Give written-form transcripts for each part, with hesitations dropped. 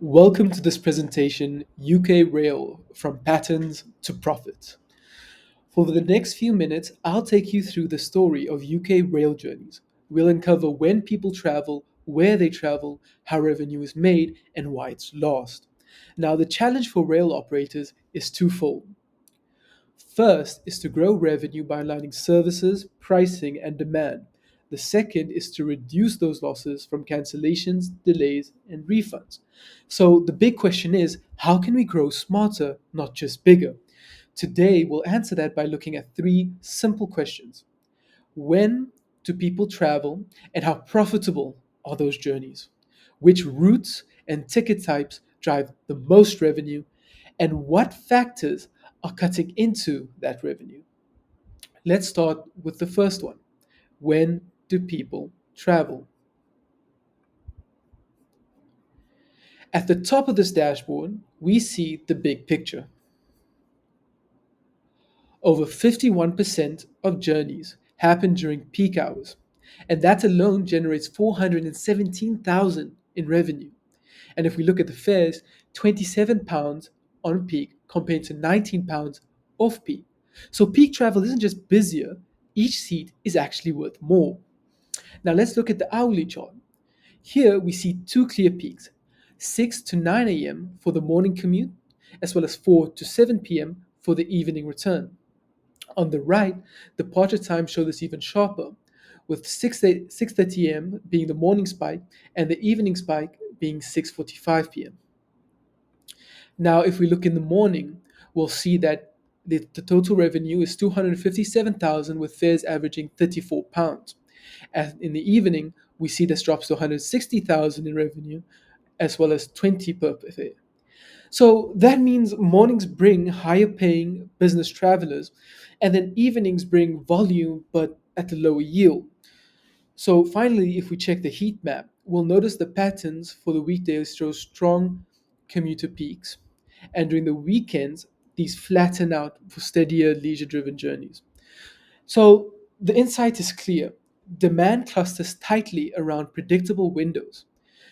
Welcome to this presentation, UK Rail from Patterns to Profit. For the next few minutes, I'll take you through the story of UK rail journeys. We'll uncover when people travel, where they travel, how revenue is made, and why it's lost. Now, the challenge for rail operators is twofold. First is to grow revenue by aligning services, pricing, and demand. The second is to reduce those losses from cancellations, delays, and refunds. So the big question is, how can we grow smarter, not just bigger? Today, we'll answer that by looking at three simple questions. When do people travel, and how profitable are those journeys? Which routes and ticket types drive the most revenue, and what factors are cutting into that revenue? Let's start with the first one. When do people travel? At the top of this dashboard, we see the big picture. Over 51% of journeys happen during peak hours, and that alone generates 417,000 in revenue. And if we look at the fares, £27 on peak compared to £19 off peak. So peak travel isn't just busier, each seat is actually worth more. Now let's look at the hourly chart. Here we see two clear peaks, 6 to 9 a.m. for the morning commute, as well as 4 to 7 p.m. for the evening return. On the right, departure times show this even sharper, with 6:30 a.m. being the morning spike and the evening spike being 6:45 p.m. Now, if we look in the morning, we'll see that the total revenue is 257,000 with fares averaging £34. And in the evening, we see this drops to 160,000 in revenue as well as 20 per fare. So that means mornings bring higher paying business travelers, and then evenings bring volume but at a lower yield. So finally, if we check the heat map, we'll notice the patterns for the weekdays show strong commuter peaks, and during the weekends, these flatten out for steadier leisure driven journeys. So the insight is clear. Demand clusters tightly around predictable windows.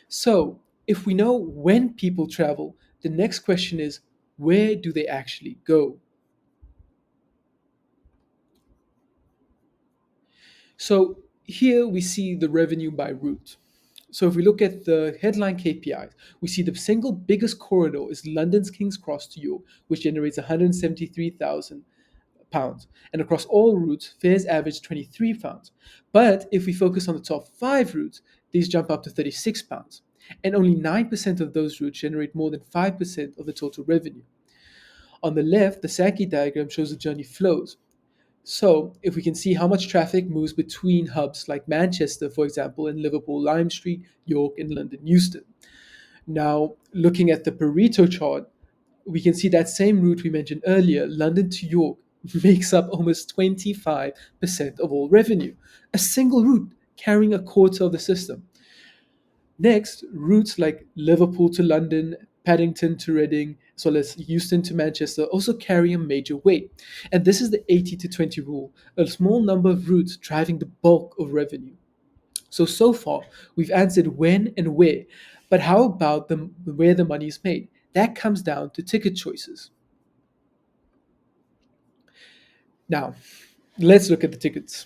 So, if we know when people travel, the next question is, where do they actually go? So, here we see the revenue by route. So, if we look at the headline KPIs, we see the single biggest corridor is London's King's Cross to York, which generates 173,000 pounds. And across all routes, fares average £23. But if we focus on the top five routes, these jump up to £36. And only 9% of those routes generate more than 5% of the total revenue. On the left, the Sankey diagram shows the journey flows. So, if we can see how much traffic moves between hubs like Manchester, for example, and Liverpool Lime Street, York, and London Euston. Now, looking at the Pareto chart, we can see that same route we mentioned earlier, London to York, makes up almost 25% of all revenue. A single route carrying a quarter of the system. Next, routes like Liverpool to London, Paddington to Reading, as well as Euston to Manchester also carry a major weight. And this is the 80 to 20 rule, a small number of routes driving the bulk of revenue. So far, we've answered when and where, but how about where the money is made? That comes down to ticket choices. Now, let's look at the tickets.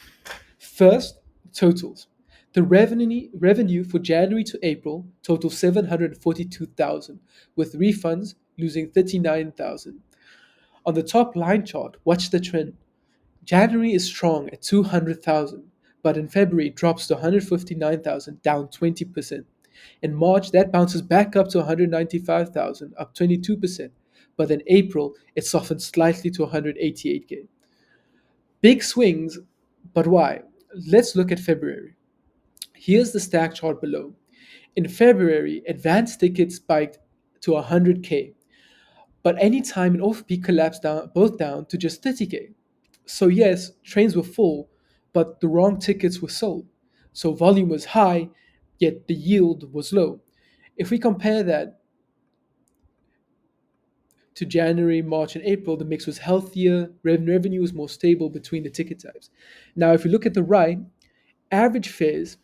First, totals. The revenue for January to April totals 742,000, with refunds losing 39,000. On the top line chart, watch the trend. January is strong at 200,000, but in February it drops to 159,000, down 20%. In March, that bounces back up to 195,000, up 22%. But in April, it softens slightly to 188k. Big swings, but why? Let's look at February. Here's the stack chart below. In February, advanced tickets spiked to 100k, but anytime an off-peak collapsed both down to just 30k. So yes, trains were full, but the wrong tickets were sold. So volume was high, yet the yield was low. If we compare that to January, March, and April, the mix was healthier, revenue was more stable between the ticket types. Now, if we look at the right, average fares,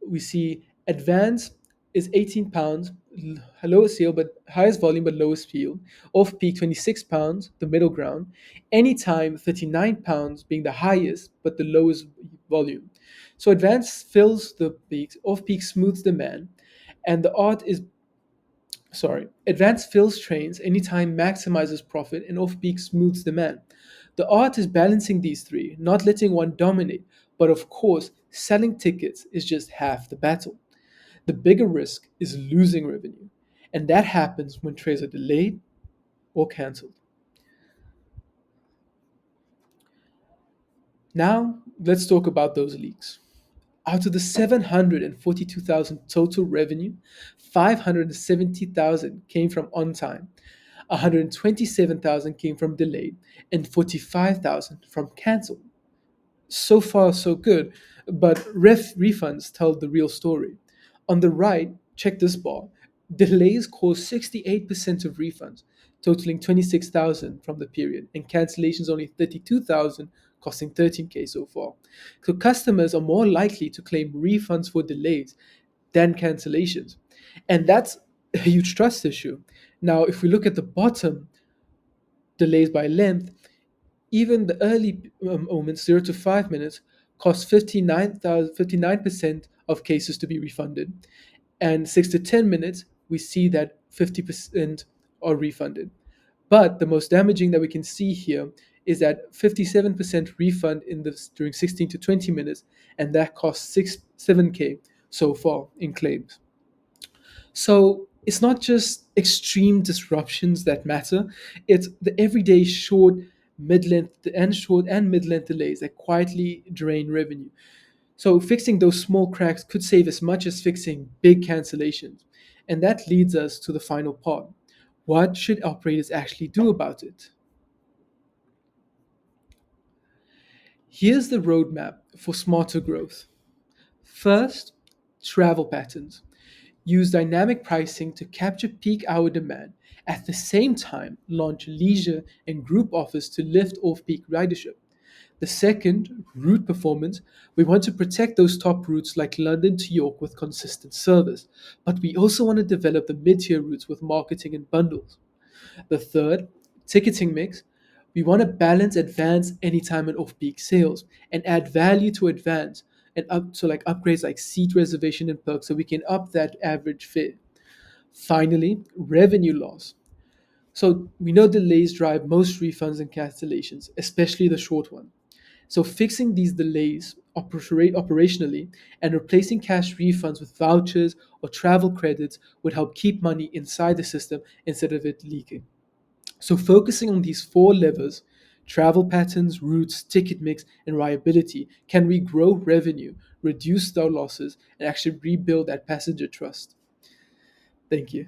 we see advanced is £18, lowest yield but highest volume but lowest yield. Off peak £26, the middle ground. Anytime £39 being the highest but the lowest volume. So advanced fills the peaks, off peak smooths demand, and the art is advanced fills trains anytime maximizes profit and off peak smooths demand. The art is balancing these three, not letting one dominate, but of course, selling tickets is just half the battle. The bigger risk is losing revenue, and that happens when trays are delayed or cancelled. Now, let's talk about those leaks. Out of the 742,000 total revenue, 570,000 came from on time, 127,000 came from delayed, and 45,000 from cancelled. So far, so good, but refunds tell the real story. On the right, check this bar. Delays cause 68% of refunds, totaling 26,000 from the period, and cancellations only 32,000, costing 13K so far. So customers are more likely to claim refunds for delays than cancellations. And that's a huge trust issue. Now, if we look at the bottom, delays by length, even the early moments, 0 to 5 minutes, cost 59% of cases to be refunded. And 6 to 10 minutes, we see that 50% are refunded. But the most damaging that we can see here is that 57% refund during 16 to 20 minutes, and that costs 7K so far in claims. So it's not just extreme disruptions that matter, it's the everyday short and mid-length delays that quietly drain revenue. So fixing those small cracks could save as much as fixing big cancellations. And that leads us to the final part. What should operators actually do about it? Here's the roadmap for smarter growth. First, travel patterns. Use dynamic pricing to capture peak hour demand. At the same time, launch leisure and group offers to lift off peak ridership. The second, route performance. We want to protect those top routes like London to York with consistent service, but we also want to develop the mid tier routes with marketing and bundles. The third, ticketing mix. We want to balance advance, anytime, and off peak sales and add value to advance and up so like upgrades like seat reservation and perks so we can up that average fare. Finally, revenue loss. So we know delays drive most refunds and cancellations, especially the short one. So fixing these delays operationally and replacing cash refunds with vouchers or travel credits would help keep money inside the system instead of it leaking. So, focusing on these four levers, travel patterns, routes, ticket mix, and reliability, can we grow revenue, reduce our losses, and actually rebuild that passenger trust? Thank you.